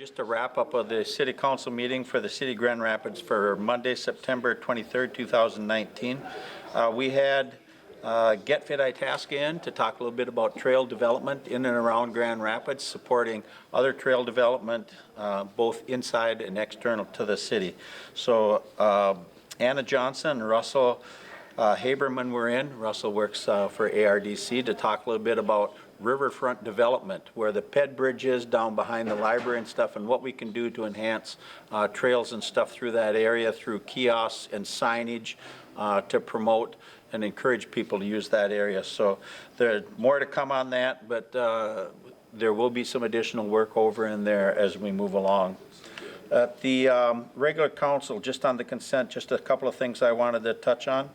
Just a wrap up of the City Council meeting for the City of Grand Rapids for Monday, September 23rd, 2019. We had Get Fit Itasca in to talk a little bit about trail development in and around Grand Rapids, supporting other trail development, both inside and external to the city. So Anna Johnson and Russell Haberman were in. Russell works for ARDC to talk a little bit about riverfront development, where the Ped Bridge is down behind the library and stuff, and what we can do to enhance trails and stuff through that area through kiosks and signage to promote and encourage people to use that area. So there's more to come on that, but there will be some additional work over in there as we move along. At the regular council, just on the consent, just a couple of things I wanted to touch on.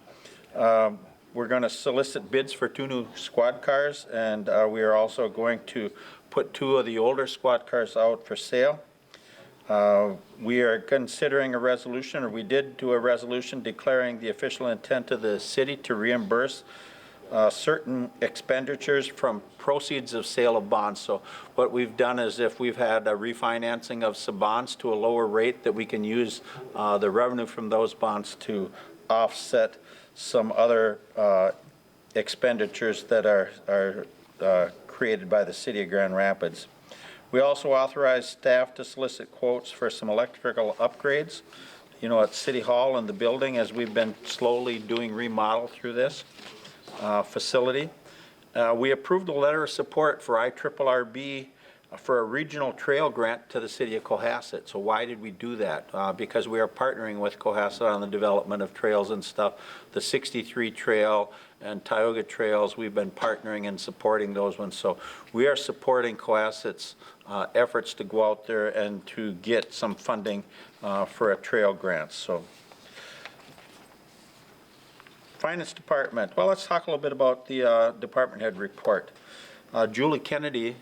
We're going to solicit bids for 2 new squad cars, and we are also going to put 2 of the older squad cars out for sale. We are considering a resolution, or we did do a resolution declaring the official intent of the city to reimburse certain expenditures from proceeds of sale of bonds. So what we've done is, if we've had a refinancing of some bonds to a lower rate, that we can use the revenue from those bonds to offset some other expenditures that are created by the City of Grand Rapids. We also authorized staff to solicit quotes for some electrical upgrades, at City Hall and the building, as we've been slowly doing remodel through this facility. We approved a letter of support for IRRB for a regional trail grant to the City of Cohasset. So why did we do that? Because we are partnering with Cohasset on the development of trails and stuff. The 63 Trail and Tioga Trails, we've been partnering and supporting those ones. So we are supporting Cohasset's efforts to go out there and to get some funding for a trail grant. So Finance Department. Well, let's talk a little bit about the department head report. Julie Kennedy,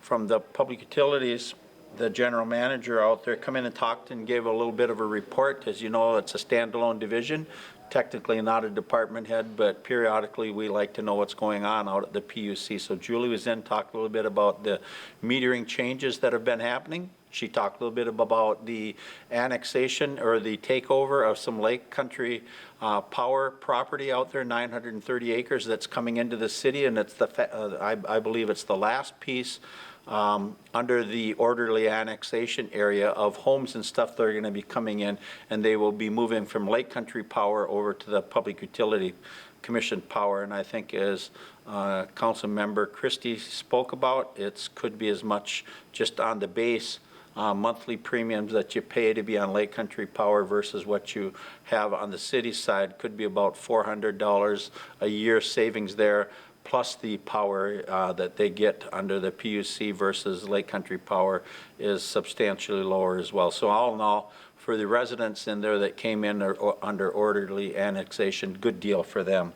from the Public Utilities, the general manager out there, come in and talked and gave a little bit of a report. As you know, it's a standalone division, technically not a department head, but periodically we like to know what's going on out at the PUC. So Julie was in, talked a little bit about the metering changes that have been happening. She talked a little bit about the annexation or the takeover of some Lake Country power property out there, 930 acres that's coming into the city, and it's I believe it's the last piece under the orderly annexation area of homes and stuff that are going to be coming in, and they will be moving from Lake Country Power over to the Public Utility Commission power. And I think, as Council Member Christie spoke about, it could be as much just on the base monthly premiums that you pay to be on Lake Country Power versus what you have on the city side. Could be about $400 a year savings there, plus the power that they get under the PUC versus Lake Country Power is substantially lower as well. So all in all, for the residents in there that came in under orderly annexation, good deal for them.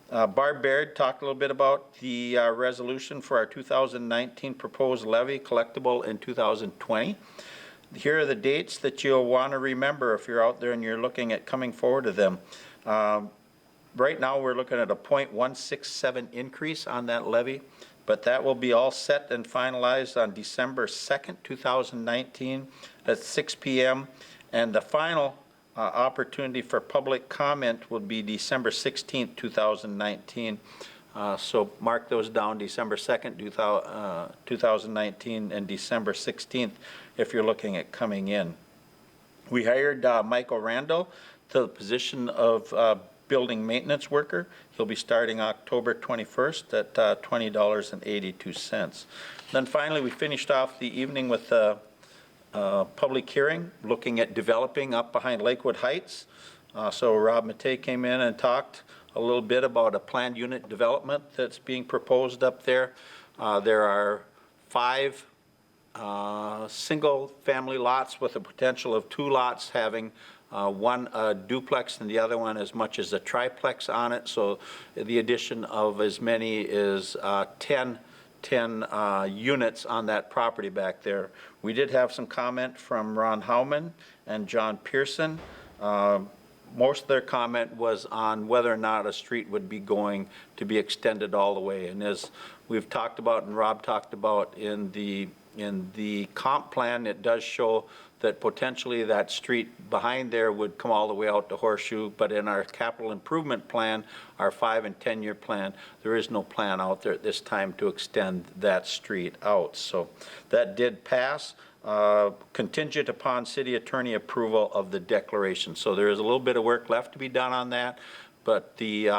Barb Baird talked a little bit about the resolution for our 2019 proposed levy collectible in 2020. Here are the dates that you'll want to remember if you're out there and you're looking at coming forward to them. Right now we're looking at a 0.167 increase on that levy, but that will be all set and finalized on December 2nd, 2019 at 6 p.m. And the final opportunity for public comment will be December 16th, 2019. So mark those down, December 2nd, 2019 and December 16th if you're looking at coming in. We hired Michael Randall to the position of building maintenance worker. He'll be starting October 21st at $20.82. Then finally, we finished off the evening with public hearing, looking at developing up behind Lakewood Heights. So Rob Matei came in and talked a little bit about a planned unit development that's being proposed up there. There are 5 single family lots with a potential of 2 lots having one duplex and the other one as much as a triplex on it. So the addition of as many as 10 units on that property back there. We did have some comment from Ron Howman and John Pearson. Most of their comment was on whether or not a street would be going to be extended all the way. And as we've talked about and Rob talked about in the In the comp plan, it does show that potentially that street behind there would come all the way out to Horseshoe, but in our capital improvement plan, our 5 and 10-year plan, there is no plan out there at this time to extend that street out. So that did pass, contingent upon city attorney approval of the declaration. So there is a little bit of work left to be done on that, but the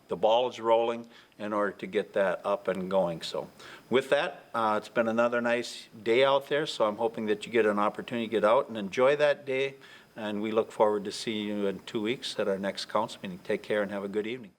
ball is rolling in order to get that up and going. So with that, it's been another nice day out there, so I'm hoping that you get an opportunity to get out and enjoy that day, and we look forward to seeing you in 2 weeks at our next council meeting. Take care and have a good evening.